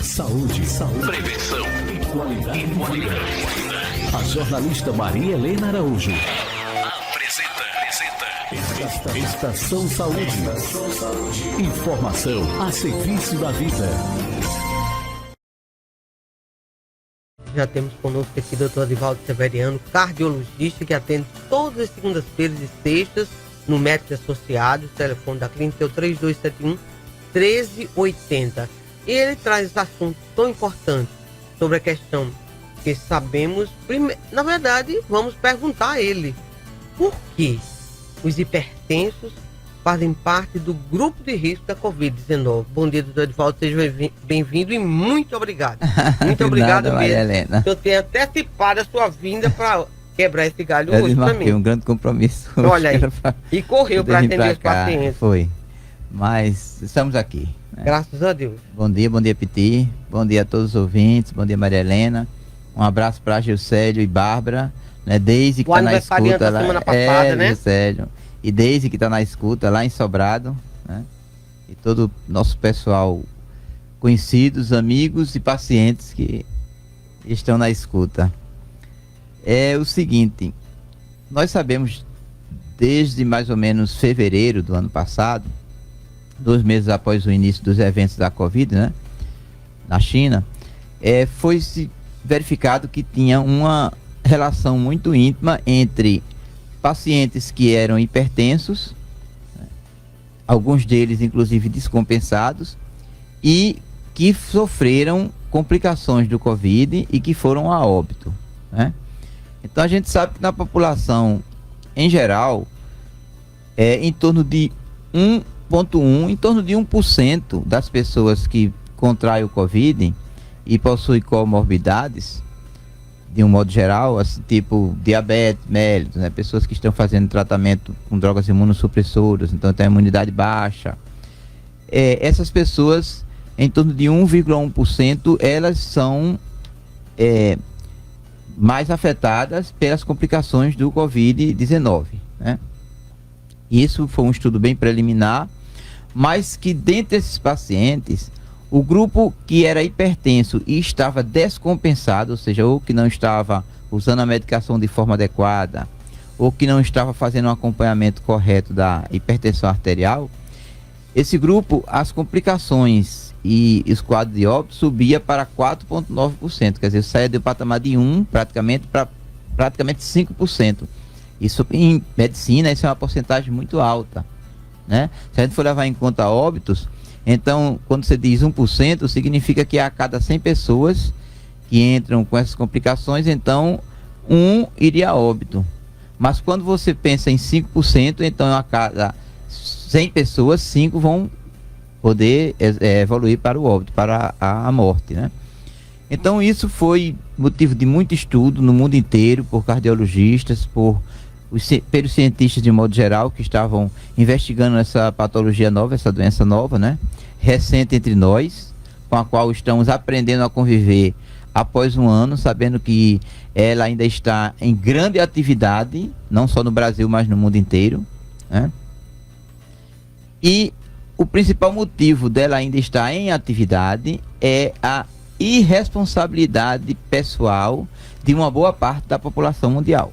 Saúde, prevenção e qualidade de vida. A jornalista Maria Helena Araújo apresenta Estação Saúde. Informação a serviço da vida. Já temos conosco aqui o Dr. Adivaldo Severiano, cardiologista, que atende todas as segundas-feiras e sextas no Médicos Associados. O telefone da clínica é o 3271-1380. E ele traz esse assunto tão importante sobre a questão que sabemos. Na verdade, vamos perguntar a ele por que os hipertensos fazem parte do grupo de risco da Covid-19. Bom dia, doutor Edivaldo, seja bem-vindo e muito obrigado. Muito obrigado mesmo. Maria Helena. Eu tenho antecipado a sua vinda para quebrar esse galho eu hoje para mim. Um grande compromisso. Olha aí, e correu para atender os pacientes. Foi, mas estamos aqui. Né? Graças a Deus. Bom dia, Piti. Bom dia a todos os ouvintes. Bom dia, Maria Helena. Um abraço para Gilcélio e Bárbara. Né? Deise que está na escuta lá. Semana passada, né? Gilcélio. E Deise que está na escuta lá em Sobrado. Né? E todo o nosso pessoal, conhecidos, amigos e pacientes que estão na escuta. É o seguinte, nós sabemos desde mais ou menos fevereiro do ano passado, 2 meses após o início dos eventos da Covid, né, na China, foi-se verificado que tinha uma relação muito íntima entre pacientes que eram hipertensos, né, alguns deles inclusive descompensados, e que sofreram complicações do Covid e que foram a óbito, né? Então a gente sabe que na população em geral, em torno de 1% das pessoas que contraem o Covid e possuem comorbidades, de um modo geral, assim, tipo diabetes, mellitus, né? Pessoas que estão fazendo tratamento com drogas imunossupressoras, então tem a imunidade baixa. Essas pessoas, em torno de 1,1%, elas são mais afetadas pelas complicações do Covid-19, né? Isso foi um estudo bem preliminar, mas que dentre esses pacientes, o grupo que era hipertenso e estava descompensado, ou seja, ou que não estava usando a medicação de forma adequada, ou que não estava fazendo um acompanhamento correto da hipertensão arterial, esse grupo, as complicações e os quadros de óbito subia para 4,9%, quer dizer, saia do patamar de 1% praticamente para praticamente 5%. Isso em medicina, isso é uma porcentagem muito alta, né? Se a gente for levar em conta óbitos, então, quando você diz 1%, significa que a cada 100 pessoas que entram com essas complicações, então 1 iria a óbito. Mas quando você pensa em 5%, então a cada 100 pessoas, 5 vão poder evoluir para o óbito, para a morte, né? Então isso foi motivo de muito estudo no mundo inteiro, por cardiologistas, pelos cientistas de modo geral, que estavam investigando essa patologia nova, essa doença nova, né? Recente entre nós, com a qual estamos aprendendo a conviver após um ano, sabendo que ela ainda está em grande atividade, não só no Brasil, mas no mundo inteiro, né? E o principal motivo dela ainda estar em atividade é a irresponsabilidade pessoal de uma boa parte da população mundial.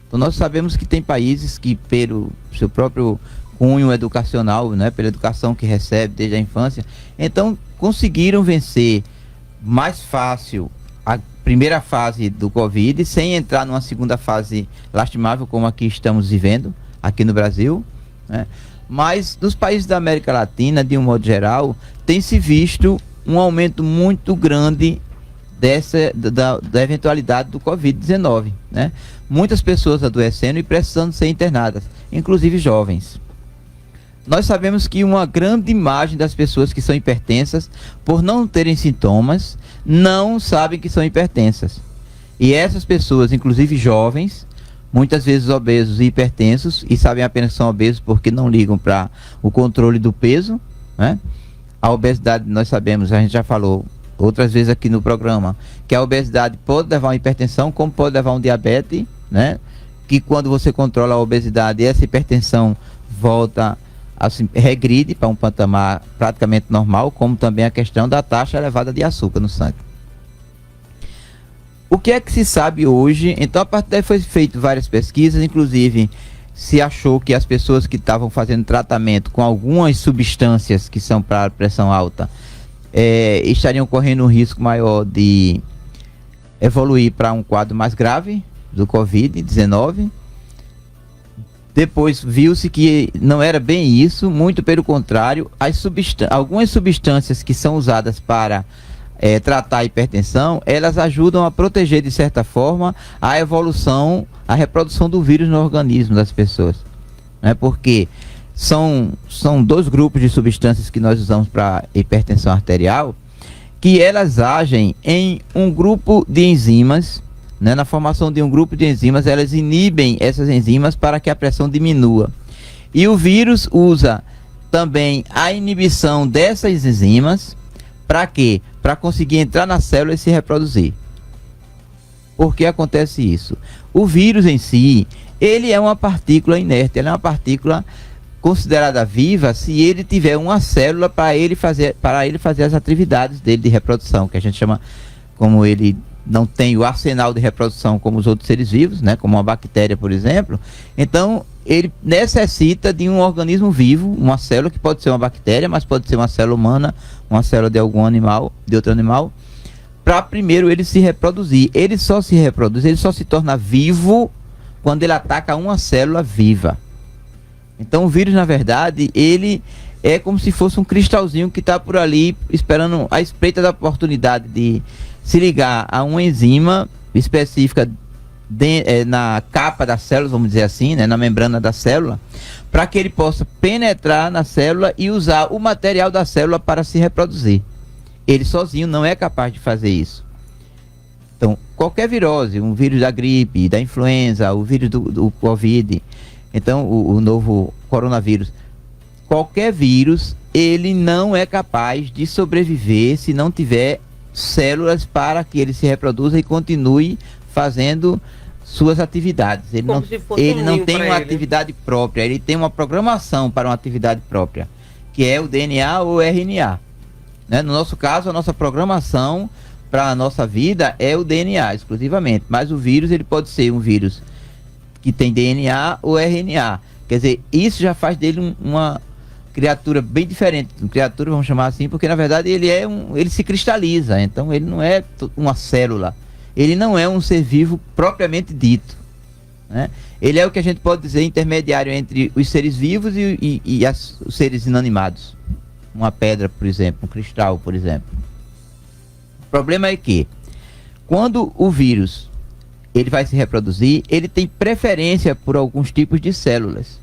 Então nós sabemos que tem países que, pelo seu próprio cunho educacional, né, pela educação que recebe desde a infância, então conseguiram vencer mais fácil a primeira fase do Covid, sem entrar numa segunda fase lastimável como aqui estamos vivendo, aqui no Brasil, né? Mas nos países da América Latina, de um modo geral, tem se visto um aumento muito grande da eventualidade do Covid-19, né? Muitas pessoas adoecendo e precisando ser internadas, inclusive jovens. Nós sabemos que uma grande margem das pessoas que são hipertensas, por não terem sintomas, não sabem que são hipertensas. E essas pessoas, inclusive jovens, muitas vezes obesos e hipertensos, e sabem apenas que são obesos porque não ligam para o controle do peso, né? A obesidade, nós sabemos, a gente já falou outras vezes aqui no programa, que a obesidade pode levar a uma hipertensão, como pode levar a um diabetes, né? Que quando você controla a obesidade, essa hipertensão volta assim, regride para um patamar praticamente normal, como também a questão da taxa elevada de açúcar no sangue. O que é que se sabe hoje? Então, a partir daí foi feito várias pesquisas, inclusive se achou que as pessoas que estavam fazendo tratamento com algumas substâncias que são para pressão alta estariam correndo um risco maior de evoluir para um quadro mais grave do Covid-19. Depois viu-se que não era bem isso, muito pelo contrário, algumas substâncias que são usadas para tratar a hipertensão, elas ajudam a proteger de certa forma a evolução, a reprodução do vírus no organismo das pessoas, né? Porque são dois grupos de substâncias que nós usamos para hipertensão arterial, que elas agem em um grupo de enzimas, né? Na formação de um grupo de enzimas, elas inibem essas enzimas para que a pressão diminua. E o vírus usa também a inibição dessas enzimas para quê? Para conseguir entrar na célula e se reproduzir. Por que acontece isso? O vírus em si, ele é uma partícula inerte, ele é uma partícula considerada viva se ele tiver uma célula para ele fazer as atividades dele de reprodução, que a gente chama, como ele não tem o arsenal de reprodução como os outros seres vivos, né, como uma bactéria, por exemplo, então ele necessita de um organismo vivo, uma célula que pode ser uma bactéria, mas pode ser uma célula humana, uma célula de algum animal, de outro animal, para primeiro ele se reproduzir. Ele só se reproduz, ele só se torna vivo quando ele ataca uma célula viva. Então o vírus, na verdade, ele é como se fosse um cristalzinho que está por ali esperando a espreita da oportunidade de se ligar a uma enzima específica na capa das células, vamos dizer assim, né, na membrana da célula, para que ele possa penetrar na célula e usar o material da célula para se reproduzir. Ele sozinho não é capaz de fazer isso. Então, qualquer virose, um vírus da gripe, da influenza, o vírus do Covid, então o novo coronavírus, qualquer vírus, ele não é capaz de sobreviver se não tiver células para que ele se reproduza e continue fazendo suas atividades. Ele não tem uma atividade própria, ele tem uma programação para uma atividade própria, que é o DNA ou RNA. Né? No nosso caso, a nossa programação para a nossa vida é o DNA exclusivamente, mas o vírus ele pode ser um vírus que tem DNA ou RNA. Quer dizer, isso já faz dele uma criatura bem diferente. Uma criatura, vamos chamar assim, porque na verdade ele se cristaliza, então ele não é uma célula. Ele não é um ser vivo propriamente dito, né? Ele é o que a gente pode dizer intermediário entre os seres vivos e os seres inanimados. Uma pedra, por exemplo, um cristal, por exemplo. O problema é que, quando o vírus ele vai se reproduzir, ele tem preferência por alguns tipos de células.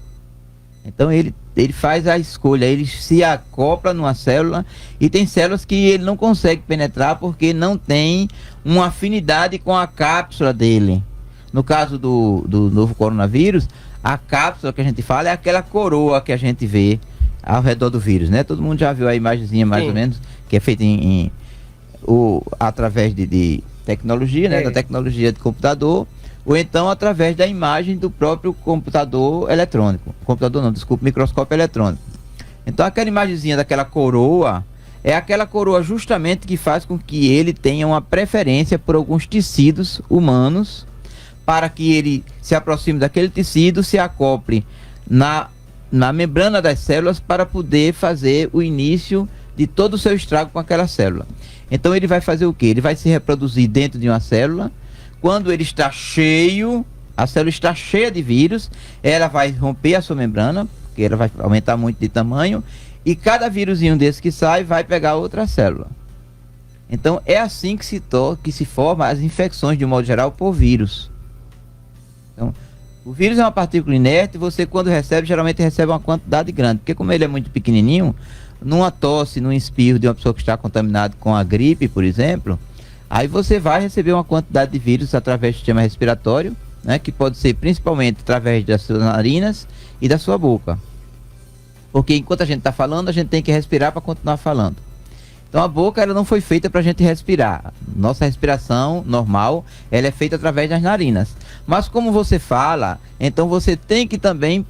Então ele faz a escolha, ele se acopla numa célula e tem células que ele não consegue penetrar porque não tem uma afinidade com a cápsula dele. No caso do novo coronavírus, a cápsula que a gente fala é aquela coroa que a gente vê ao redor do vírus, né? Todo mundo já viu a imagenzinha mais ou menos, que é feita através de tecnologia, né? Da tecnologia de computador, ou então através da imagem do próprio computador eletrônico. Computador não, desculpa, microscópio eletrônico. Então aquela imagenzinha daquela coroa, é aquela coroa justamente que faz com que ele tenha uma preferência por alguns tecidos humanos, para que ele se aproxime daquele tecido, se acople na membrana das células para poder fazer o início de todo o seu estrago com aquela célula. Então ele vai fazer o quê? Ele vai se reproduzir dentro de uma célula. Quando ele está cheio, a célula está cheia de vírus, ela vai romper a sua membrana, porque ela vai aumentar muito de tamanho, e cada vírusinho desse que sai vai pegar outra célula. Então é assim que se formam as infecções, de um modo geral, por vírus. Então, o vírus é uma partícula inerte, você quando recebe, geralmente recebe uma quantidade grande, porque como ele é muito pequenininho, numa tosse, num espirro de uma pessoa que está contaminada com a gripe, por exemplo, aí você vai receber uma quantidade de vírus através do sistema respiratório, né, que pode ser principalmente através das suas narinas e da sua boca. Porque enquanto a gente está falando, a gente tem que respirar para continuar falando. Então a boca ela não foi feita para a gente respirar. Nossa respiração normal, ela é feita através das narinas. Mas como você fala, então você tem que também,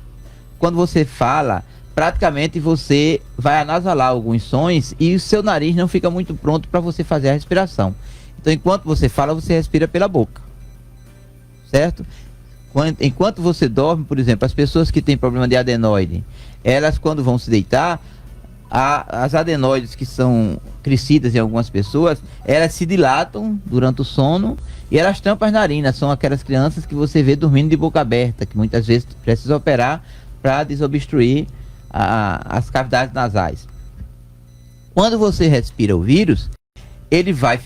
quando você fala, praticamente você vai anasalar alguns sons e o seu nariz não fica muito pronto para você fazer a respiração. Então, enquanto você fala, você respira pela boca, certo? Enquanto você dorme, por exemplo, as pessoas que têm problema de adenoide, elas quando vão se deitar, as adenoides que são crescidas em algumas pessoas, elas se dilatam durante o sono e elas tampam as narinas. São aquelas crianças que você vê dormindo de boca aberta, que muitas vezes precisa operar para desobstruir as cavidades nasais. Quando você respira o vírus, ele vai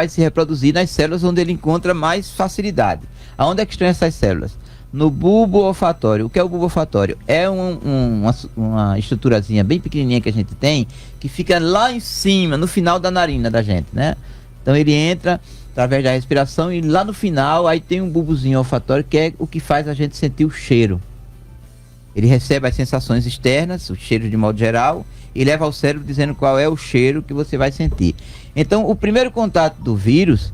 se reproduzir nas células onde ele encontra mais facilidade. Aonde é que estão essas células? No bulbo olfatório. O que é o bulbo olfatório? É uma estruturazinha bem pequenininha que a gente tem, que fica lá em cima, no final da narina da gente, né? Então ele entra através da respiração e lá no final aí tem um bulbozinho olfatório que é o que faz a gente sentir o cheiro. Ele recebe as sensações externas, o cheiro de modo geral, e leva ao cérebro dizendo qual é o cheiro que você vai sentir. Então, o primeiro contato do vírus,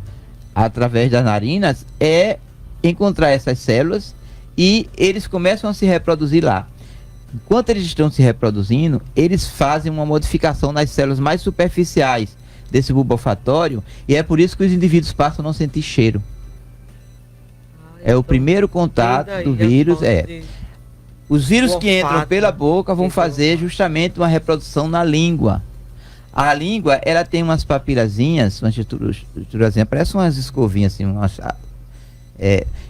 através das narinas, é encontrar essas células e eles começam a se reproduzir lá. Enquanto eles estão se reproduzindo, eles fazem uma modificação nas células mais superficiais desse bulbo olfatório e é por isso que os indivíduos passam a não sentir cheiro. É o primeiro contato do vírus, Os vírus que entram pela boca vão fazer justamente uma reprodução na língua. A língua, ela tem umas papilazinhas, uma estruturazinha, parece umas escovinhas assim,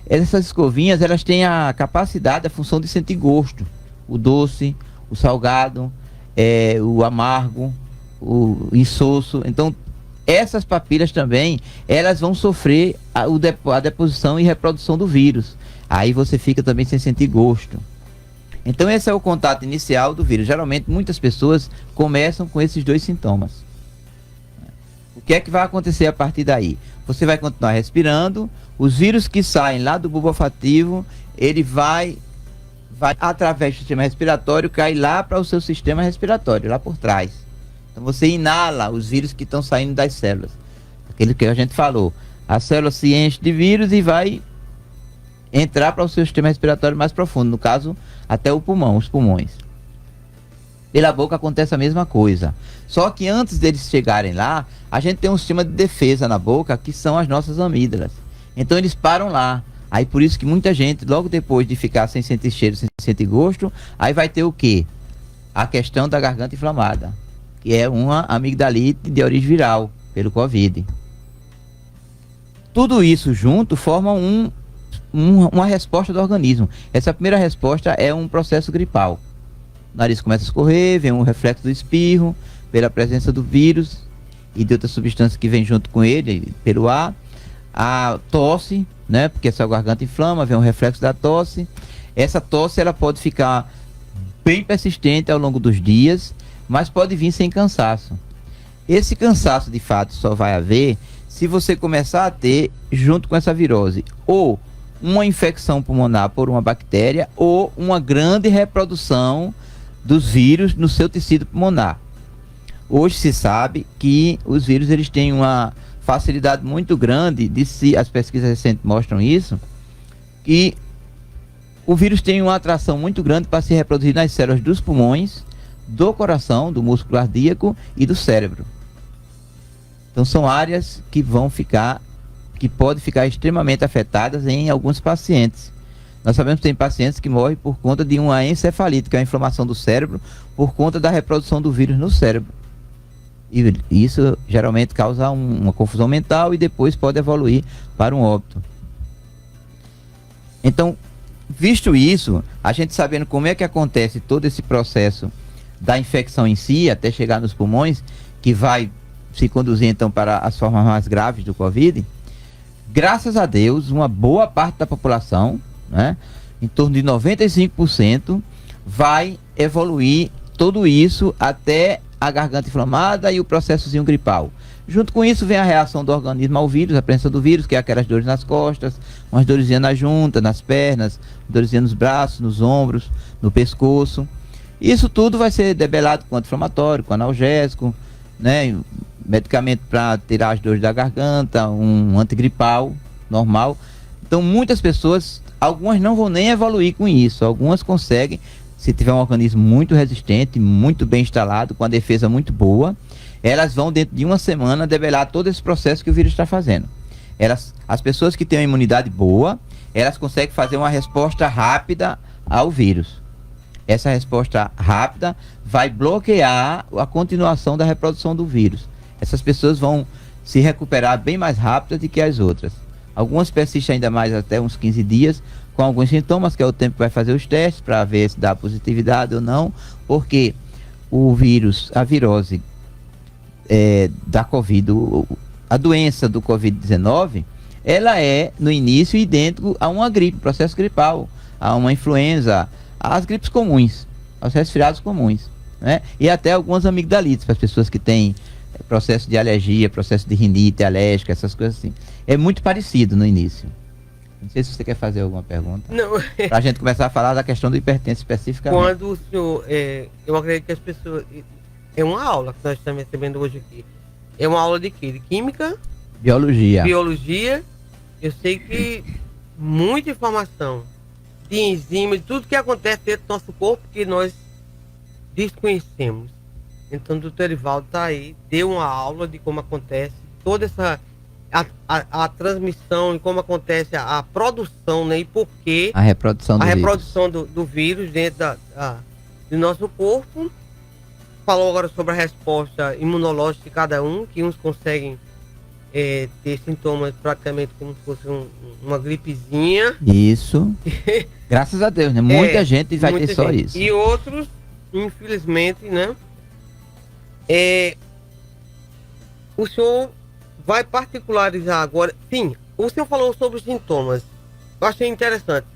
essas escovinhas, elas têm a capacidade, a função de sentir gosto. O doce, o salgado, o amargo, o insosso. Então, essas papilas também, elas vão sofrer a deposição e reprodução do vírus. Aí você fica também sem sentir gosto. Então esse é o contato inicial do vírus. Geralmente muitas pessoas começam com esses dois sintomas. O que é que vai acontecer a partir daí? Você vai continuar respirando, os vírus que saem lá do bulbo olfativo, ele vai através do sistema respiratório, cair lá para o seu sistema respiratório, lá por trás. Então você inala os vírus que estão saindo das células. Aquele que a gente falou. A célula se enche de vírus e vai entrar para o seu sistema respiratório mais profundo, no caso, até o pulmão, os pulmões. Pela boca acontece a mesma coisa. Só que antes deles chegarem lá, a gente tem um sistema de defesa na boca, que são as nossas amígdalas. Então eles param lá. Aí por isso que muita gente, logo depois de ficar sem sentir cheiro, sem sentir gosto, aí vai ter o quê? A questão da garganta inflamada, que é uma amigdalite de origem viral, pelo Covid. Tudo isso junto forma uma resposta do organismo. Essa primeira resposta é um processo gripal. O nariz começa a escorrer, vem um reflexo do espirro, pela presença do vírus e de outras substâncias que vem junto com ele, pelo ar. A tosse, né? Porque essa garganta inflama, vem um reflexo da tosse. Essa tosse, ela pode ficar bem persistente ao longo dos dias, mas pode vir sem cansaço. Esse cansaço, de fato, só vai haver se você começar a ter, junto com essa virose, ou uma infecção pulmonar por uma bactéria ou uma grande reprodução dos vírus no seu tecido pulmonar. Hoje se sabe que os vírus eles têm uma facilidade muito grande as pesquisas recentes mostram isso, que o vírus tem uma atração muito grande para se reproduzir nas células dos pulmões, do coração, do músculo cardíaco e do cérebro. Então são áreas que podem ficar extremamente afetadas em alguns pacientes. Nós sabemos que tem pacientes que morrem por conta de uma encefalite, que é a inflamação do cérebro, por conta da reprodução do vírus no cérebro. E isso geralmente causa uma confusão mental e depois pode evoluir para um óbito. Então, visto isso, a gente sabendo como é que acontece todo esse processo da infecção em si, até chegar nos pulmões, que vai se conduzir então para as formas mais graves do Covid, graças a Deus, uma boa parte da população, né, em torno de 95%, vai evoluir tudo isso até a garganta inflamada e o processozinho gripal. Junto com isso vem a reação do organismo ao vírus, a presença do vírus, que é aquelas dores nas costas, umas dorzinhas na junta, nas pernas, dorzinhas nos braços, nos ombros, no pescoço. Isso tudo vai ser debelado com anti-inflamatório, com analgésico, né, medicamento para tirar as dores da garganta, um antigripal normal. Então muitas pessoas, algumas não vão nem evoluir com isso, algumas conseguem se tiver um organismo muito resistente, muito bem instalado, com a defesa muito boa, elas vão dentro de uma semana debelar todo esse processo que o vírus está fazendo. As pessoas que têm uma imunidade boa, elas conseguem fazer uma resposta rápida ao vírus. Essa resposta rápida vai bloquear a continuação da reprodução do vírus. Essas pessoas vão se recuperar bem mais rápido do que as outras. Algumas persistem ainda mais até uns 15 dias, com alguns sintomas, que é o tempo que vai fazer os testes para ver se dá positividade ou não, porque o vírus, a virose da Covid, a doença do Covid-19, ela é, no início, idêntico a uma gripe, processo gripal, a uma influenza, às gripes comuns, aos resfriados comuns, né? E até algumas amigdalites, para as pessoas que têm processo de alergia, processo de rinite alérgica, essas coisas assim. É muito parecido no início. Não sei se você quer fazer alguma pergunta. Não. Para a gente começar a falar da questão do hipertenso especificamente. Quando o senhor, eu acredito que as pessoas, é uma aula que nós estamos recebendo hoje aqui. É uma aula de quê? De química? Biologia. Biologia. Eu sei que muita informação de enzima, de tudo que acontece dentro do nosso corpo que nós desconhecemos. Então o doutor Erivaldo está aí, deu uma aula de como acontece toda essa a transmissão e como acontece a produção, né? E por que a reprodução do reprodução do vírus dentro do nosso corpo. Falou agora sobre a resposta imunológica de cada um, que uns conseguem ter sintomas praticamente como se fosse uma gripezinha. Isso. Graças a Deus, né? Muita gente vai ter só isso. E outros, infelizmente, né? O senhor vai particularizar agora. Sim, o senhor falou sobre os sintomas. Eu achei interessante.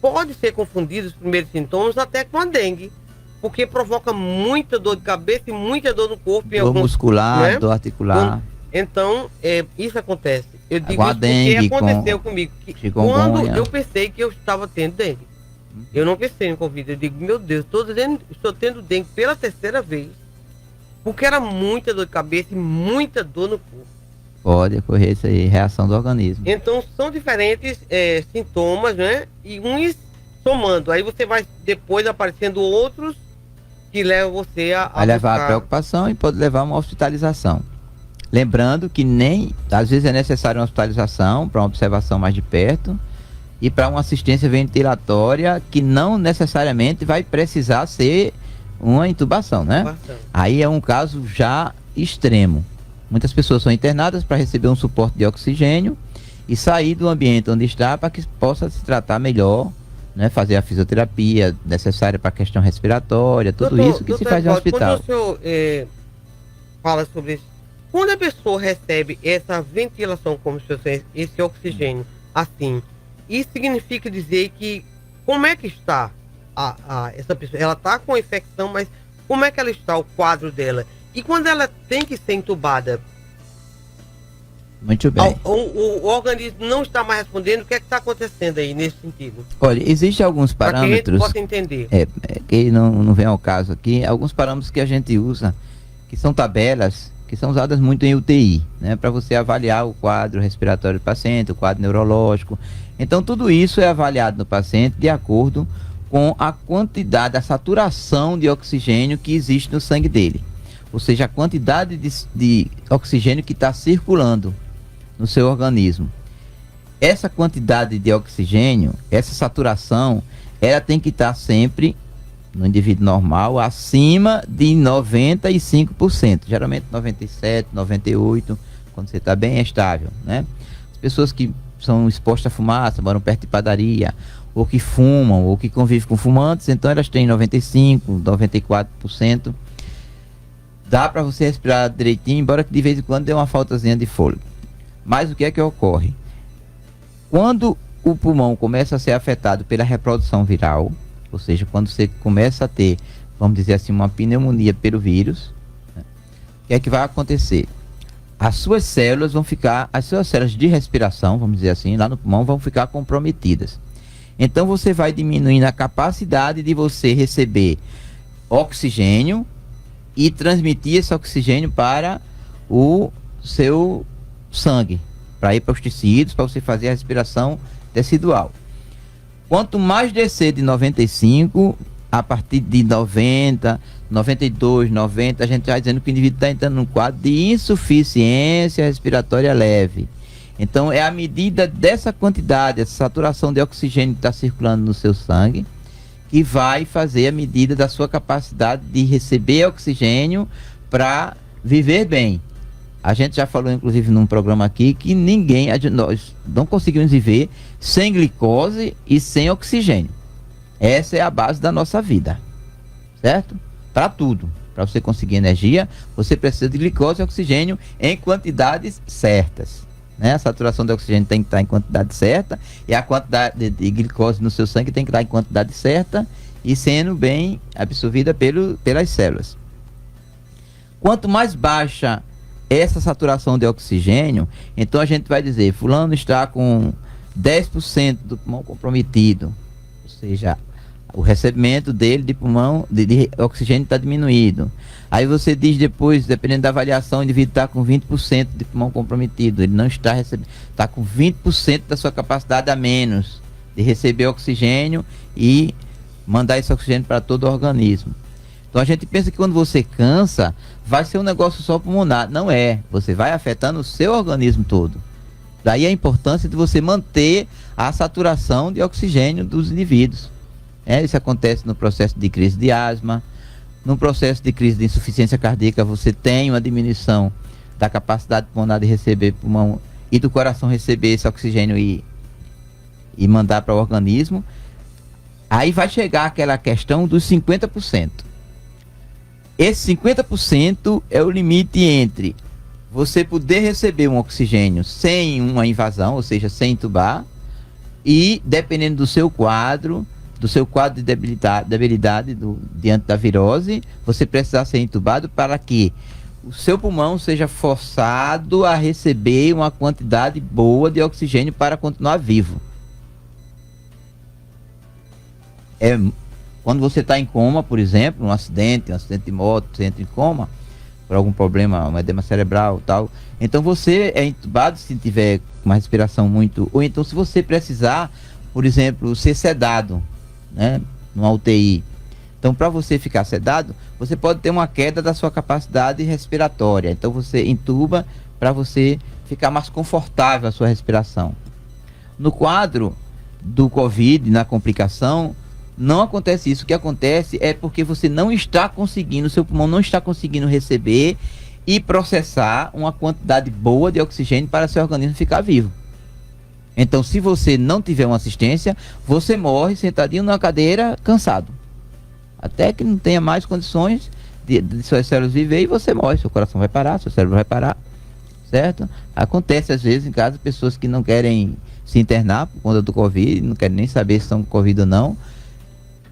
Pode ser confundido os primeiros sintomas até com a dengue, porque provoca muita dor de cabeça e muita dor no corpo. Dor muscular, né? Dor articular. Então, isso acontece. Eu digo isso porque aconteceu comigo. Quando eu pensei que eu estava tendo dengue. Eu não pensei em Covid. Eu digo, meu Deus, estou tendo dengue pela terceira vez. Porque era muita dor de cabeça e muita dor no corpo. Pode ocorrer isso aí, reação do organismo. Então são diferentes sintomas, né? E uns somando. Aí você vai depois aparecendo outros que levam você a levar a preocupação e pode levar a uma hospitalização. Lembrando que às vezes é necessária uma hospitalização para uma observação mais de perto e para uma assistência ventilatória que não necessariamente vai precisar ser uma intubação, né? Aí é um caso já extremo. Muitas pessoas são internadas para receber um suporte de oxigênio e sair do ambiente onde está para que possa se tratar melhor, né? Fazer a fisioterapia necessária para a questão respiratória, tudo isso que se faz no hospital. Quando o senhor fala sobre isso, quando a pessoa recebe essa ventilação, como se fosse esse oxigênio, assim, isso significa dizer que como é que está essa pessoa? Ela está com infecção, mas como é que ela está, o quadro dela? E quando ela tem que ser entubada, muito bem, o organismo não está mais respondendo, o que é que está acontecendo aí nesse sentido? Olha, existem alguns parâmetros para que a gente possa entender. Que não vem ao caso aqui, alguns parâmetros que a gente usa, que são tabelas, que são usadas muito em UTI, né, para você avaliar o quadro respiratório do paciente, o quadro neurológico. Então tudo isso é avaliado no paciente de acordo com a quantidade, a saturação de oxigênio que existe no sangue dele. Ou seja, a quantidade de oxigênio que está circulando no seu organismo. Essa quantidade de oxigênio, essa saturação, ela tem que estar sempre, no indivíduo normal, acima de 95%. Geralmente 97%, 98%, quando você está bem estável, né? As pessoas que são expostas à fumaça, moram perto de padaria, ou que fumam, ou que convivem com fumantes, então elas têm 95%, 94%. Dá para você respirar direitinho, embora que de vez em quando dê uma faltazinha de fôlego. Mas o que é que ocorre? Quando o pulmão começa a ser afetado pela reprodução viral, ou seja, quando você começa a ter, vamos dizer assim, uma pneumonia pelo vírus, né, o que é que vai acontecer? As suas células de respiração, vamos dizer assim, lá no pulmão, vão ficar comprometidas. Então você vai diminuindo a capacidade de você receber oxigênio e transmitir esse oxigênio para o seu sangue, para ir para os tecidos, para você fazer a respiração tecidual. Quanto mais descer de 95, a partir de 90, 92, 90, a gente vai dizendo que o indivíduo está entrando num quadro de insuficiência respiratória leve. Então, é a medida dessa quantidade, essa saturação de oxigênio que está circulando no seu sangue, que vai fazer a medida da sua capacidade de receber oxigênio para viver bem. A gente já falou, inclusive, num programa aqui, que nós não conseguimos viver sem glicose e sem oxigênio. Essa é a base da nossa vida, certo? Para tudo. Para você conseguir energia, você precisa de glicose e oxigênio em quantidades certas, né? A saturação de oxigênio tem que estar em quantidade certa e a quantidade de glicose no seu sangue tem que estar em quantidade certa e sendo bem absorvida pelas células. Quanto mais baixa essa saturação de oxigênio, então a gente vai dizer, fulano está com 10% do pulmão comprometido, ou seja, o recebimento dele de pulmão, de oxigênio está diminuído. Aí você diz depois, dependendo da avaliação, o indivíduo está com 20% de pulmão comprometido, ele não está recebendo, está com 20% da sua capacidade a menos de receber oxigênio e mandar esse oxigênio para todo o organismo. Então a gente pensa que quando você cansa, vai ser um negócio só pulmonar. Não é, você vai afetando o seu organismo todo. Daí a importância de você manter a saturação de oxigênio dos indivíduos. Isso acontece no processo de crise de asma, no processo de crise de insuficiência cardíaca, você tem uma diminuição da capacidade pulmonar de receber pulmão e do coração receber esse oxigênio e mandar para o organismo. Aí vai chegar aquela questão dos 50%. Esse 50% é o limite entre você poder receber um oxigênio sem uma invasão, ou seja, sem entubar, e dependendo do seu quadro de debilidade diante da virose, você precisar ser entubado para que o seu pulmão seja forçado a receber uma quantidade boa de oxigênio para continuar vivo. Quando você está em coma, por exemplo, um acidente de moto, você entra em coma por algum problema, um edema cerebral, tal. Então você é entubado se tiver uma respiração muito, ou então se você precisar, por exemplo, ser sedado, né, numa UTI. Então, para você ficar sedado, você pode ter uma queda da sua capacidade respiratória. Então você entuba para você ficar mais confortável a sua respiração. No quadro do COVID, na complicação, não acontece isso. O que acontece é porque você não está conseguindo, seu pulmão não está conseguindo receber e processar uma quantidade boa de oxigênio para seu organismo ficar vivo. Então, se você não tiver uma assistência, você morre sentadinho numa cadeira, cansado. Até que não tenha mais condições de suas células viver e você morre. Seu coração vai parar, seu cérebro vai parar, certo? Acontece às vezes em casa, pessoas que não querem se internar por conta do Covid, não querem nem saber se estão com Covid ou não,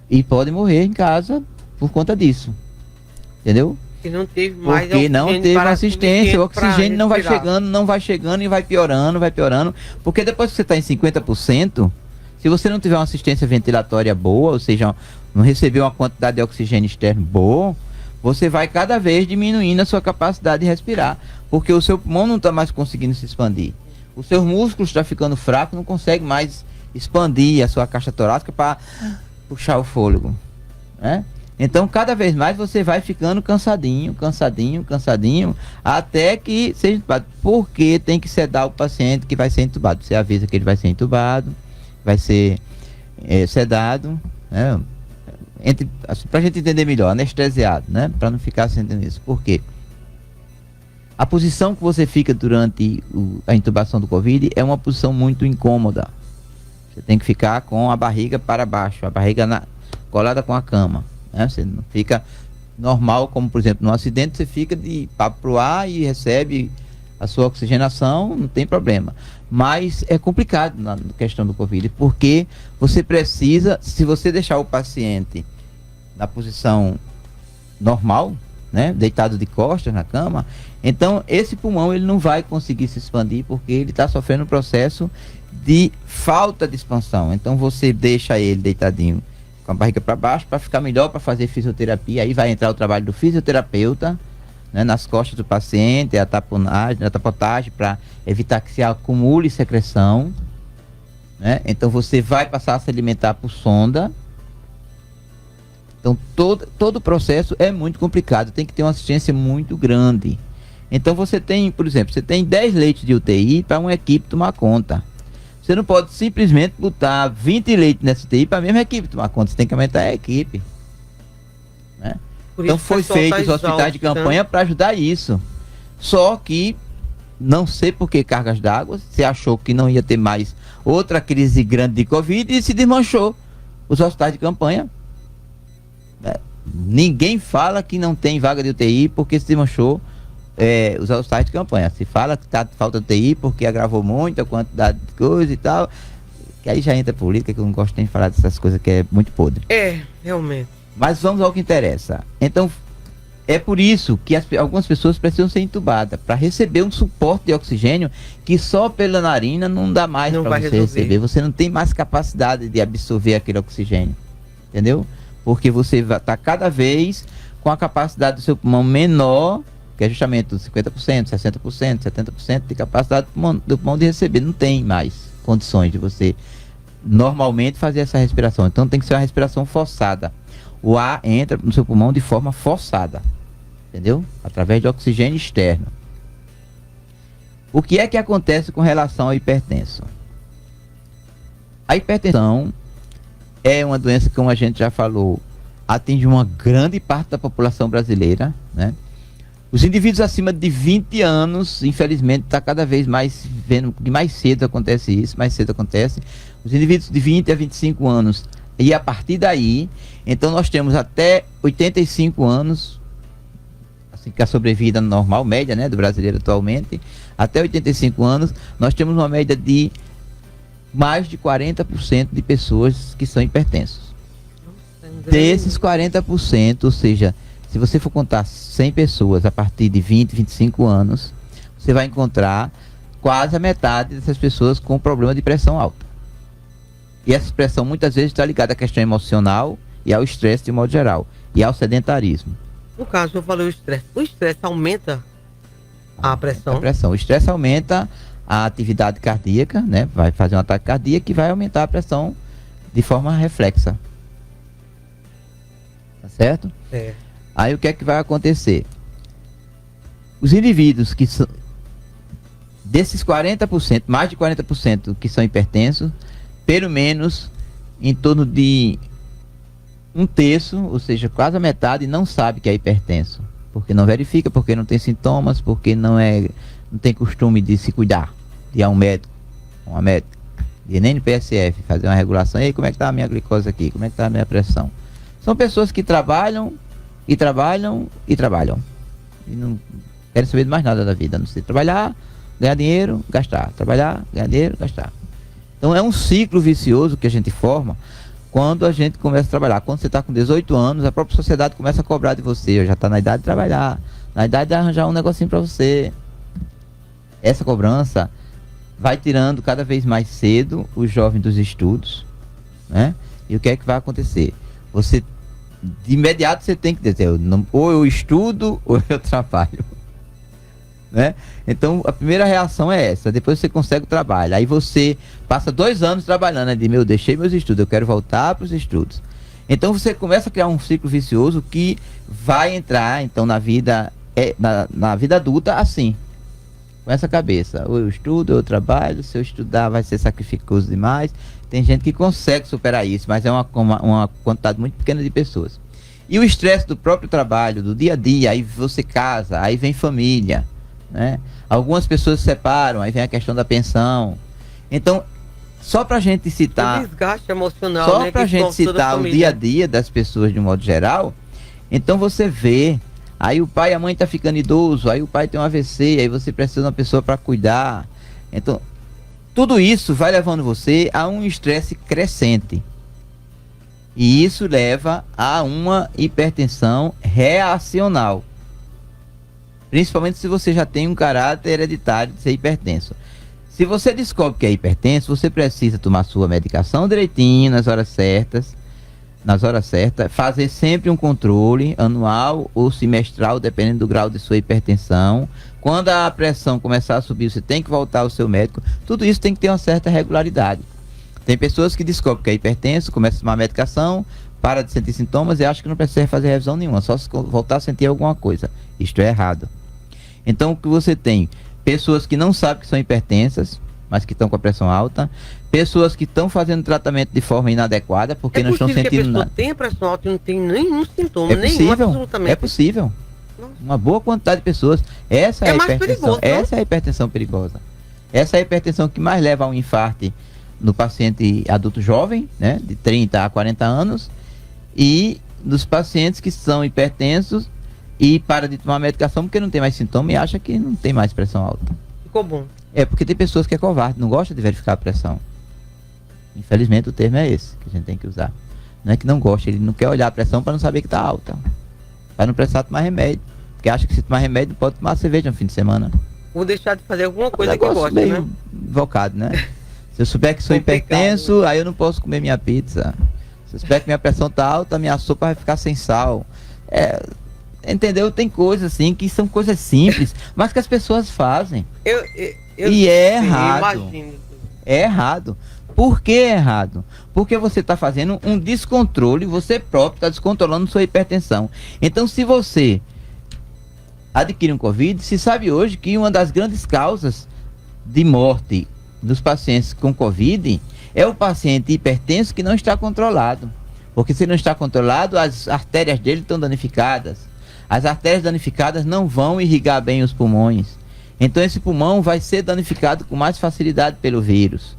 e podem morrer em casa por conta disso, entendeu? Que não teve mais porque não teve assistência, o oxigênio não vai chegando e vai piorando, porque depois que você está em 50%, se você não tiver uma assistência ventilatória boa, ou seja, não receber uma quantidade de oxigênio externo boa, você vai cada vez diminuindo a sua capacidade de respirar, porque o seu pulmão não está mais conseguindo se expandir, os seus músculos estão ficando fracos, não consegue mais expandir a sua caixa torácica para puxar o fôlego, né? Então, cada vez mais você vai ficando cansadinho, até que seja entubado. Porque tem que sedar o paciente que vai ser entubado. Você avisa que ele vai ser entubado, vai ser sedado, né? Para a gente entender melhor, anestesiado, né? Para não ficar sentindo isso. Por quê? A posição que você fica durante a intubação do Covid é uma posição muito incômoda. Você tem que ficar com a barriga para baixo, a barriga colada com a cama. Você não fica normal, como por exemplo no acidente, você fica de papo pro ar e recebe a sua oxigenação, não tem problema. Mas é complicado na questão do Covid, porque você precisa, se você deixar o paciente na posição normal, né, deitado de costas na cama, então esse pulmão ele não vai conseguir se expandir, porque ele está sofrendo um processo de falta de expansão. Então você deixa ele deitadinho com a barriga para baixo, para ficar melhor para fazer fisioterapia. Aí vai entrar o trabalho do fisioterapeuta, né, nas costas do paciente, a tapotagem para evitar que se acumule secreção, né? Então você vai passar a se alimentar por sonda. Então todo o processo é muito complicado, tem que ter uma assistência muito grande. Então você tem, por exemplo, você tem 10 leitos de UTI para uma equipe tomar conta. Você não pode simplesmente botar 20 leitos nessa UTI para a mesma equipe tomar conta, você tem que aumentar a equipe, né? Então foi feito os hospitais de campanha para ajudar isso. Só que não sei por que cargas d'água, você achou que não ia ter mais outra crise grande de Covid e se desmanchou os hospitais de campanha. Ninguém fala que não tem vaga de UTI porque se desmanchou os hospitais de campanha. Se fala que está falta de UTI porque agravou muito a quantidade de coisa e tal, que aí já entra política, que eu não gosto nem de falar dessas coisas, que é muito podre. Realmente. Mas vamos ao que interessa. Então, é por isso que algumas pessoas precisam ser entubadas, para receber um suporte de oxigênio que só pela narina não dá mais para você receber. Você não tem mais capacidade de absorver aquele oxigênio, entendeu? Porque você vai estar cada vez com a capacidade do seu pulmão menor, que é justamente os 50%, 60%, 70% de capacidade do pulmão de receber. Não tem mais condições de você normalmente fazer essa respiração. Então tem que ser uma respiração forçada. O ar entra no seu pulmão de forma forçada, entendeu? Através de oxigênio externo. O que é que acontece com relação ao hipertenso? A hipertensão é uma doença que, como a gente já falou, atinge uma grande parte da população brasileira, né? Os indivíduos acima de 20 anos, infelizmente, está cada vez mais vendo que mais cedo acontece isso, mais cedo acontece. Os indivíduos de 20 a 25 anos, e a partir daí, então nós temos até 85 anos, assim que a sobrevida normal, média, né, do brasileiro atualmente, até 85 anos, nós temos uma média de mais de 40% de pessoas que são hipertensos. Desses 40%, ou seja, se você for contar 100 pessoas a partir de 20, 25 anos, você vai encontrar quase a metade dessas pessoas com problema de pressão alta. E essa pressão muitas vezes está ligada à questão emocional e ao estresse de modo geral, e ao sedentarismo. No caso, eu falei o estresse aumenta a pressão? O estresse aumenta a atividade cardíaca, né? Vai fazer um ataque cardíaco e vai aumentar a pressão de forma reflexa. Tá certo? Aí o que é que vai acontecer? Os indivíduos que são desses 40%, mais de 40% que são hipertensos, pelo menos em torno de um terço, ou seja, quase a metade, não sabe que é hipertenso, porque não verifica, porque não tem sintomas, porque não tem costume de se cuidar, de ir a um médico, uma médica, de nem no PSF, fazer uma regulação. E aí, como é que está a minha glicose aqui? Como é que está a minha pressão? São pessoas que trabalham e trabalham e trabalham e não querem saber de mais nada da vida, a não ser trabalhar, ganhar dinheiro, gastar, trabalhar, ganhar dinheiro, gastar. Então é um ciclo vicioso que a gente forma quando a gente começa a trabalhar. Quando você está com 18 anos, a própria sociedade começa a cobrar de você. Já está na idade de trabalhar, na idade de arranjar um negocinho para você. Essa cobrança vai tirando cada vez mais cedo os jovens dos estudos, né? E o que é que vai acontecer? Você, de imediato, você tem que dizer, ou eu estudo ou eu trabalho, né? Então a primeira reação é essa. Depois você consegue o trabalho, aí você passa 2 anos trabalhando, né? Deixei meus estudos, eu quero voltar para os estudos. Então você começa a criar um ciclo vicioso que vai entrar então na vida na vida adulta assim, com essa cabeça: ou eu estudo ou eu trabalho. Se eu estudar vai ser sacrificoso demais. Tem gente que consegue superar isso, mas é uma quantidade muito pequena de pessoas. E o estresse do próprio trabalho, do dia a dia, aí você casa, aí vem família, né? Algumas pessoas se separam, aí vem a questão da pensão. Então, só pra gente citar... O desgaste emocional, só né, pra gente citar o dia a dia das pessoas de um modo geral, então você vê, aí o pai e a mãe tá ficando idoso, aí o pai tem um AVC, aí você precisa de uma pessoa para cuidar. Então, tudo isso vai levando você a um estresse crescente. E isso leva a uma hipertensão reacional. Principalmente se você já tem um caráter hereditário de ser hipertenso. Se você descobre que é hipertenso, você precisa tomar sua medicação direitinho, nas horas certas, fazer sempre um controle anual ou semestral, dependendo do grau de sua hipertensão. Quando a pressão começar a subir, você tem que voltar ao seu médico. Tudo isso tem que ter uma certa regularidade. Tem pessoas que descobrem que é hipertenso, começam a tomar medicação, para de sentir sintomas e acha que não precisa fazer revisão nenhuma, só se voltar a sentir alguma coisa. Isto é errado. Então, o que você tem? Pessoas que não sabem que são hipertensas, mas que estão com a pressão alta, pessoas que estão fazendo tratamento de forma inadequada, porque não estão sentindo que a pessoa nada. tem a pressão alta e não tem nenhum sintoma, É possível, absolutamente. é possível. Nossa. Uma boa quantidade de pessoas. Essa é a mais hipertensão. perigoso, não? Essa é a hipertensão perigosa. Essa é a hipertensão que mais leva a um infarto no paciente adulto jovem, né, de 30 a 40 anos, e nos pacientes que são hipertensos e para de tomar medicação porque não tem mais sintoma e acha que não tem mais pressão alta. Ficou bom. É porque tem pessoas que é covarde, não gosta de verificar a pressão. Infelizmente o termo é esse que a gente tem que usar. Não é que não gosta, ele não quer olhar a pressão para não saber que está alta. Para não precisar tomar remédio. Porque acha que se tomar remédio não pode tomar cerveja no fim de semana. Vou deixar de fazer alguma coisa Um que eu negócio gosto, meio né? invocado, né? Se eu souber que sou Complicado. hipertenso, aí eu não posso comer minha pizza. Se eu souber que minha pressão tá alta, minha sopa vai ficar sem sal. Entendeu? Tem coisas assim que são coisas simples, mas que as pessoas fazem. E é errado. Imagino. É errado. Por que é errado? Porque você está fazendo um descontrole, você próprio está descontrolando sua hipertensão. Então, se você adquire um Covid, se sabe hoje que uma das grandes causas de morte dos pacientes com Covid é o paciente hipertenso que não está controlado. Porque se não está controlado, as artérias dele estão danificadas. As artérias danificadas não vão irrigar bem os pulmões. Então esse pulmão vai ser danificado com mais facilidade pelo vírus.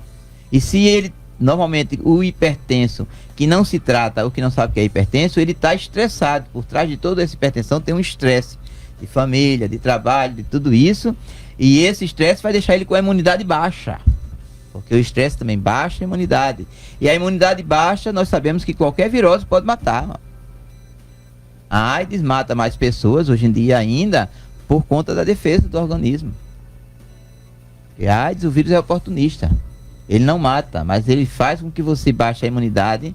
E se ele, normalmente, o hipertenso que não se trata ou que não sabe que é hipertenso, ele está estressado. Por trás de toda essa hipertensão tem um estresse de família, de trabalho, de tudo isso. E esse estresse vai deixar ele com a imunidade baixa. Porque o estresse também baixa a imunidade. E a imunidade baixa, nós sabemos que qualquer virose pode matar. A AIDS mata mais pessoas hoje em dia ainda por conta da defesa do organismo. E a AIDS, o vírus é oportunista. Ele não mata, mas ele faz com que você baixe a imunidade,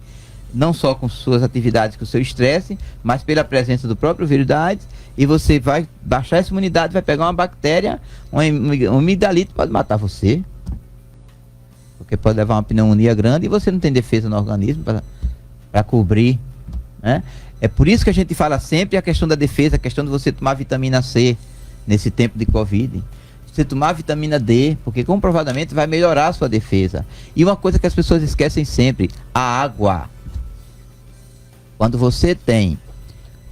não só com suas atividades, com o seu estresse, mas pela presença do próprio vírus da AIDS, e você vai baixar essa imunidade, vai pegar uma bactéria, um amigdalite pode matar você. Porque pode levar uma pneumonia grande e você não tem defesa no organismo para cobrir, né? É por isso que a gente fala sempre a questão da defesa, a questão de você tomar vitamina C nesse tempo de Covid. Você tomar vitamina D, porque comprovadamente vai melhorar a sua defesa. E uma coisa que as pessoas esquecem sempre, a água. Quando você tem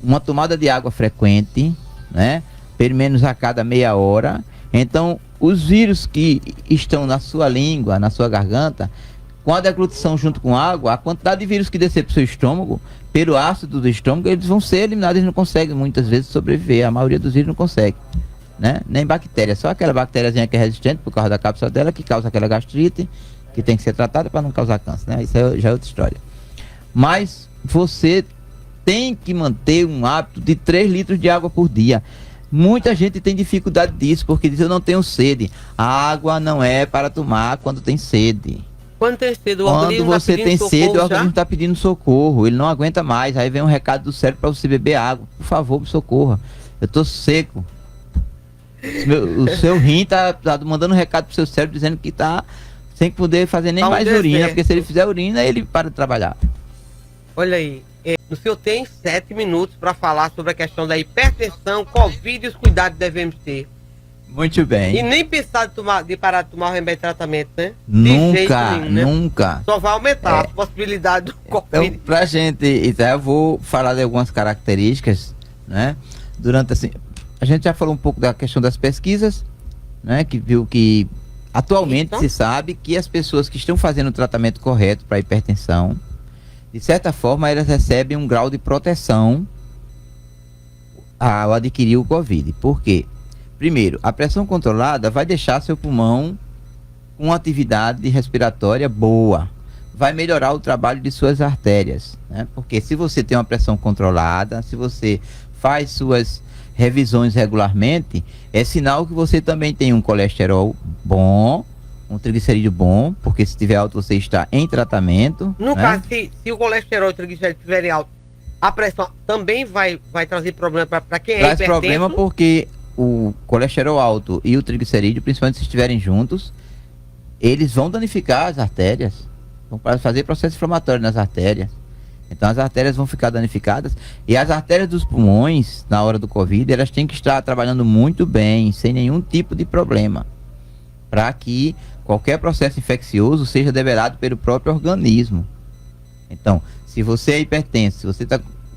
uma tomada de água frequente, né, pelo menos a cada meia hora, então os vírus que estão na sua língua, na sua garganta, com a deglutição junto com água, a quantidade de vírus que descer para o seu estômago, pelo ácido do estômago, eles vão ser eliminados, eles não conseguem muitas vezes sobreviver, a maioria dos vírus não consegue, né? Nem bactéria, só aquela bactériazinha que é resistente por causa da cápsula dela, que causa aquela gastrite, que tem que ser tratada para não causar câncer, né? Isso já é outra história. Mas você tem que manter um hábito de 3 litros de água por dia. Muita gente tem dificuldade disso, porque diz: eu não tenho sede. A água não é para tomar quando tem sede. Quando tem sede, Quando você tem sede, o organismo está pedindo socorro, ele não aguenta mais. Aí vem um recado do cérebro para você beber água. Por favor, me socorra. Eu estou seco. O seu rim tá mandando um recado pro seu cérebro dizendo que tá sem poder fazer nem mais urina, porque se ele fizer urina, ele para de trabalhar. Olha aí, o senhor tem 7 minutos para falar sobre a questão da hipertensão, Covid e os cuidados que devemos ter. Muito bem. E nem pensar de parar de tomar o remédio de tratamento, né? Nunca, nenhum, né? nunca. Só vai aumentar a possibilidade do Covid. Então, pra gente, então, eu vou falar de algumas características, né? Durante assim, a gente já falou um pouco da questão das pesquisas, né? Que viu que atualmente se sabe que as pessoas que estão fazendo o tratamento correto para hipertensão, de certa forma, elas recebem um grau de proteção ao adquirir o Covid. Por quê? Primeiro, a pressão controlada vai deixar seu pulmão com uma atividade respiratória boa. Vai melhorar o trabalho de suas artérias, né? Porque se você tem uma pressão controlada, se você faz suas revisões regularmente, é sinal que você também tem um colesterol bom, um triglicerídeo bom, porque se estiver alto você está em tratamento. No né? caso, se o colesterol e o triglicerídeo estiverem alto, a pressão também vai trazer problema para quem é hipertenso? Traz problema porque o colesterol alto e o triglicerídeo, principalmente se estiverem juntos, eles vão danificar as artérias. vão fazer processo inflamatório nas artérias. Então as artérias vão ficar danificadas e as artérias dos pulmões, na hora do Covid, elas têm que estar trabalhando muito bem, sem nenhum tipo de problema, para que qualquer processo infeccioso seja debelado pelo próprio organismo. Então, se você é hipertenso, se você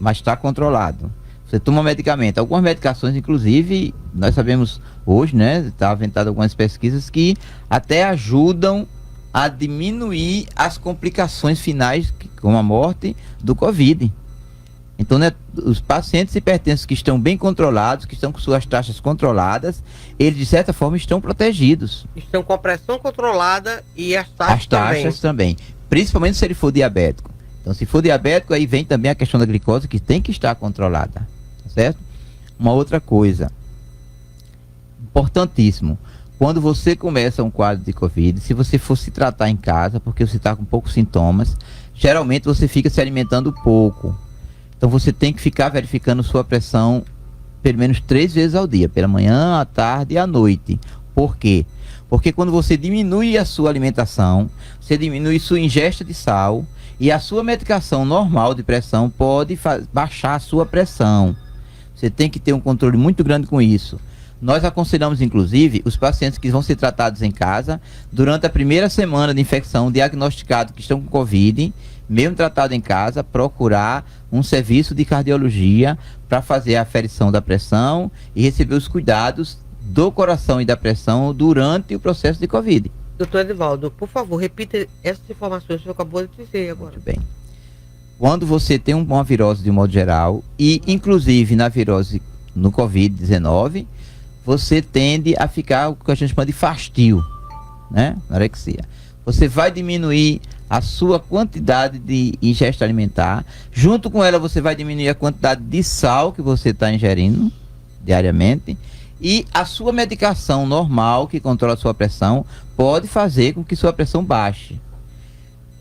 mas está controlado, você toma medicamento, algumas medicações, inclusive, nós sabemos hoje, né, está aventado algumas pesquisas que até ajudam a diminuir as complicações finais, como a morte do Covid. Então, né, os pacientes hipertensos que estão bem controlados, que estão com suas taxas controladas, eles, de certa forma, estão protegidos. Estão com a pressão controlada e as taxas também. Principalmente se ele for diabético. Então, se for diabético, aí vem também a questão da glicose, que tem que estar controlada. Tá certo? Uma outra coisa, importantíssimo. Quando você começa um quadro de Covid, se você for se tratar em casa, porque você está com poucos sintomas, geralmente você fica se alimentando pouco. Então você tem que ficar verificando sua pressão pelo menos 3 vezes ao dia, pela manhã, à tarde e à noite. Por quê? Porque quando você diminui a sua alimentação, você diminui sua ingesta de sal e a sua medicação normal de pressão pode baixar a sua pressão. Você tem que ter um controle muito grande com isso. Nós aconselhamos, inclusive, os pacientes que vão ser tratados em casa, durante a primeira semana de infecção, diagnosticados que estão com Covid, mesmo tratado em casa, procurar um serviço de cardiologia para fazer a aferição da pressão e receber os cuidados do coração e da pressão durante o processo de Covid. Doutor Edivaldo, por favor, repita essas informações que você acabou de dizer agora. Muito bem. Quando você tem uma virose de um modo geral, e inclusive na virose no Covid-19, você tende a ficar o que a gente chama de fastio, né? Anorexia. Você vai diminuir a sua quantidade de ingesta alimentar. Junto com ela, você vai diminuir a quantidade de sal que você está ingerindo diariamente. E a sua medicação normal, que controla a sua pressão, pode fazer com que sua pressão baixe.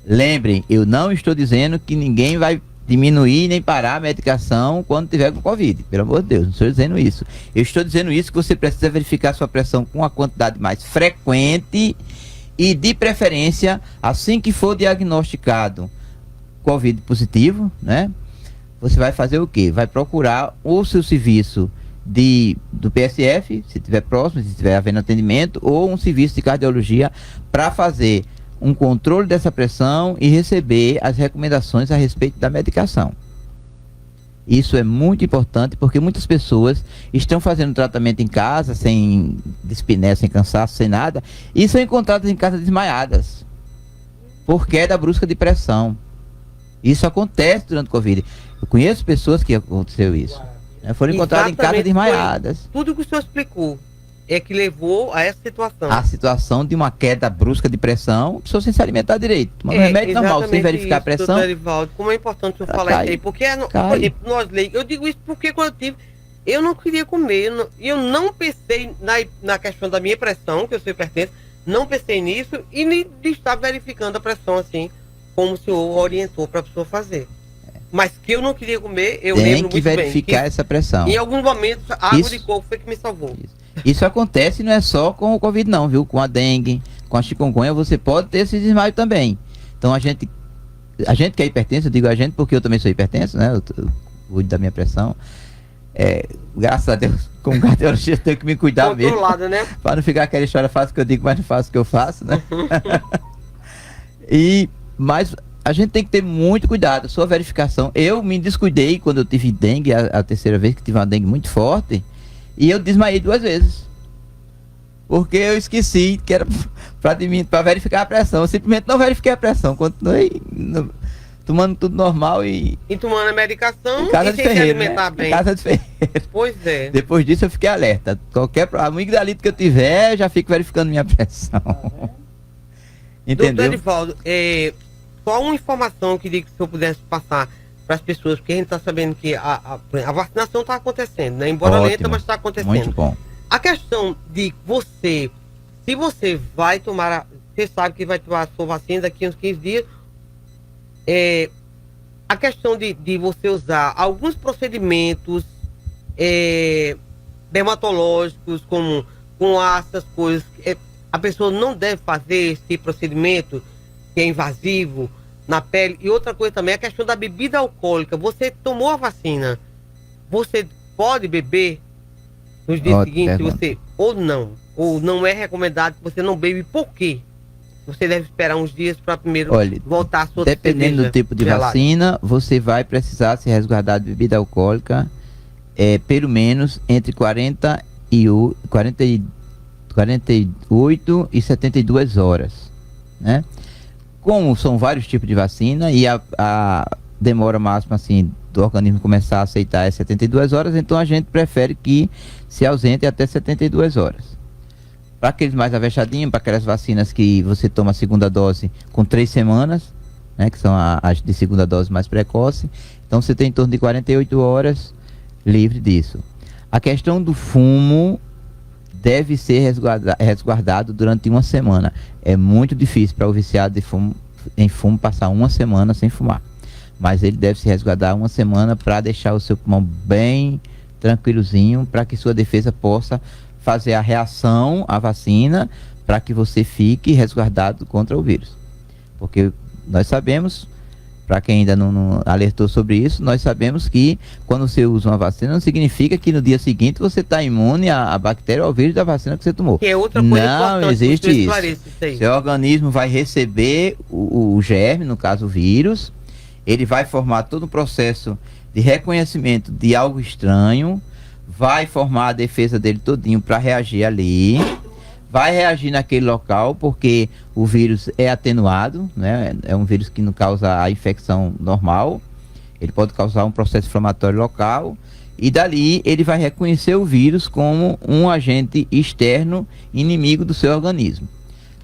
Lembrem, eu não estou dizendo que ninguém vai diminuir nem parar a medicação quando tiver com Covid. Pelo amor de Deus, não estou dizendo isso. Eu estou dizendo isso que você precisa verificar sua pressão com uma quantidade mais frequente e, de preferência, assim que for diagnosticado Covid positivo, né? Você vai fazer o quê? Vai procurar o seu serviço do PSF, se estiver próximo, se estiver havendo atendimento, ou um serviço de cardiologia para fazer um controle dessa pressão e receber as recomendações a respeito da medicação. Isso é muito importante porque muitas pessoas estão fazendo tratamento em casa, sem dispneia, sem cansaço, sem nada, e são encontradas em casa desmaiadas por queda brusca de pressão. Isso acontece durante o Covid. Eu conheço pessoas que aconteceu isso. Foram encontradas em casa desmaiadas. Tudo que o senhor explicou é que levou a essa situação. A situação de uma queda brusca de pressão, a pessoa sem se alimentar direito. Tomando remédio normal, sem verificar a pressão. Doutor Edivaldo, como é importante o senhor falar isso aí, porque, por exemplo, nós leigos, eu digo isso porque quando eu tive, eu não queria comer, eu não pensei na questão da minha pressão, que eu sou hipertenso, não pensei nisso e nem de estar verificando a pressão assim, como o senhor orientou para a pessoa fazer. Mas que eu não queria comer, eu lembro muito bem. Tem que verificar essa pressão. Em alguns momentos, a água de coco foi que me salvou. Isso acontece não é só com o Covid não, viu? Com a dengue, com a chikungunya, você pode ter esse desmaio também. Então a gente que é hipertenso, eu digo a gente porque eu também sou hipertenso, né? Eu cuido da minha pressão. Graças a Deus, como cardiologista, eu tenho que me cuidar controlado, mesmo. Né? Para não ficar aquela história fácil que eu digo, mas não faço o que eu faço, né? Mas a gente tem que ter muito cuidado, sua verificação. Eu me descuidei quando eu tive dengue, a terceira vez que tive uma dengue muito forte, e eu desmaiei 2 vezes. Porque eu esqueci que era para verificar a pressão. Eu simplesmente não verifiquei a pressão, continuei tomando tudo normal e tomando a medicação e sem se alimentar bem. Casa de ferreiro. Pois é. Depois disso eu fiquei alerta. Qualquer amigdalite que eu tiver, eu já fico verificando minha pressão. Entendeu? Doutor Edivaldo, só uma informação que eu queria que o senhor pudesse passar para as pessoas, porque a gente está sabendo que a vacinação está acontecendo, né? Embora lenta, mas está acontecendo. Muito bom. A questão de você, se você vai tomar, você sabe que vai tomar a sua vacina daqui a uns 15 dias, a questão de você usar alguns procedimentos dermatológicos, como com essas coisas, a pessoa não deve fazer esse procedimento que é invasivo na pele. E outra coisa também é a questão da bebida alcoólica. Você tomou a vacina, você pode beber nos dias seguintes, você ou não é recomendado que você não bebe. Por quê? Você deve esperar uns dias para primeiro voltar a sua dependendo do tipo de vacina, você vai precisar se resguardar de bebida alcoólica pelo menos entre 48 e 72 horas, né? Como são vários tipos de vacina e a demora máxima assim do organismo começar a aceitar é 72 horas, então a gente prefere que se ausente até 72 horas. Para aqueles mais avexadinhos, para aquelas vacinas que você toma a segunda dose com 3 semanas, né, que são as de segunda dose mais precoce, então você tem em torno de 48 horas livre disso. A questão do fumo deve ser resguardado durante uma semana. É muito difícil para o viciado em fumo passar uma semana sem fumar. Mas ele deve se resguardar uma semana para deixar o seu pulmão bem tranquilozinho, para que sua defesa possa fazer a reação à vacina, para que você fique resguardado contra o vírus. Porque nós sabemos, para quem ainda não alertou sobre isso, nós sabemos que quando você usa uma vacina, não significa que no dia seguinte você está imune à bactéria ou ao vírus da vacina que você tomou. Que é outra coisa não existe isso. Seu organismo vai receber o germe, no caso o vírus, ele vai formar todo um processo de reconhecimento de algo estranho, vai formar a defesa dele todinho para reagir ali, vai reagir naquele local, porque o vírus é atenuado, né? É um vírus que não causa a infecção normal, ele pode causar um processo inflamatório local, e dali ele vai reconhecer o vírus como um agente externo inimigo do seu organismo.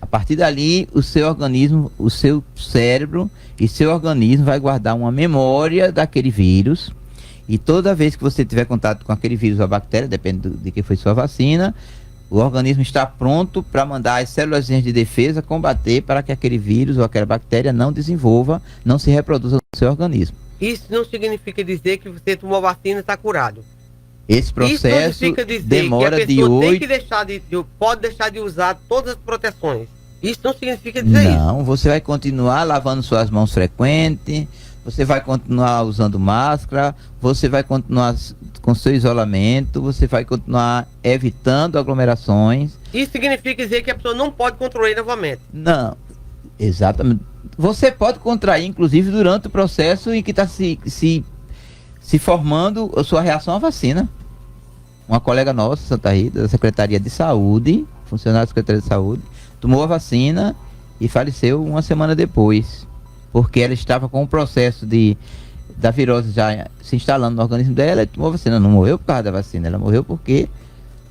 A partir dali, o seu organismo, o seu cérebro e seu organismo vai guardar uma memória daquele vírus, e toda vez que você tiver contato com aquele vírus ou a bactéria, depende de que foi sua vacina, o organismo está pronto para mandar as células de defesa combater para que aquele vírus ou aquela bactéria não desenvolva, não se reproduza no seu organismo. Isso não significa dizer que você tomou a vacina e está curado. Esse processo demora de 8... pode deixar de usar todas as proteções. Isso não significa dizer isso. Não, você vai continuar lavando suas mãos frequente, você vai continuar usando máscara, você vai continuar com seu isolamento, você vai continuar evitando aglomerações. Isso significa dizer que a pessoa não pode contrair novamente. Não, exatamente. Você pode contrair, inclusive, durante o processo em que está se formando a sua reação à vacina. Uma colega nossa, Santa Rita, da Secretaria de Saúde, funcionária da Secretaria de Saúde, tomou a vacina e faleceu uma semana depois, porque ela estava com o processo da virose já se instalando no organismo dela e tomou a vacina. Não morreu por causa da vacina, ela morreu porque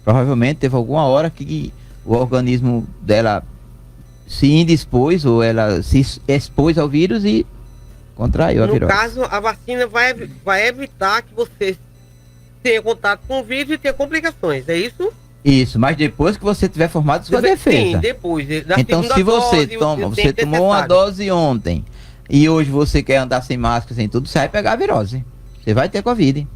provavelmente teve alguma hora que o organismo dela se indispôs ou ela se expôs ao vírus e contraiu a virose. No caso, a vacina vai evitar que você tenha contato com o vírus e tenha complicações, é isso? Isso, mas depois que você tiver formado sua defesa. Sim, depois. Então, se você tomou uma dose ontem e hoje você quer andar sem máscara, sem tudo, você vai pegar a virose. Você vai ter Covid.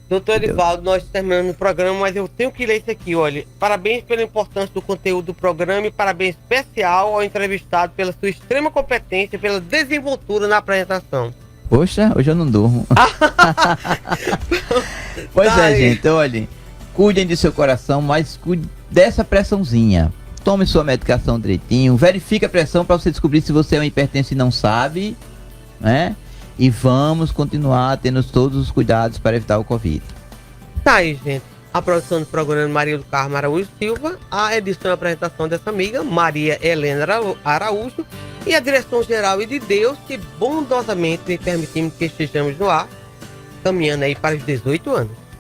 Doutor Edivaldo, nós terminamos o programa, mas eu tenho que ler isso aqui, olha. Parabéns pela importância do conteúdo do programa e parabéns especial ao entrevistado pela sua extrema competência e pela desenvoltura na apresentação. Poxa, hoje eu não durmo. Pois é, gente, olha, cuidem de seu coração, mas cuide dessa pressãozinha. Tome sua medicação direitinho, verifique a pressão para você descobrir se você é um hipertenso e não sabe, né? E vamos continuar tendo todos os cuidados para evitar o Covid. Tá aí, gente. A produção do programa Maria do Carmo Araújo Silva, a edição e apresentação dessa amiga, Maria Helena Araújo, e a direção geral e de Deus, que bondosamente me permitimos que estejamos no ar, caminhando aí para os 18 anos.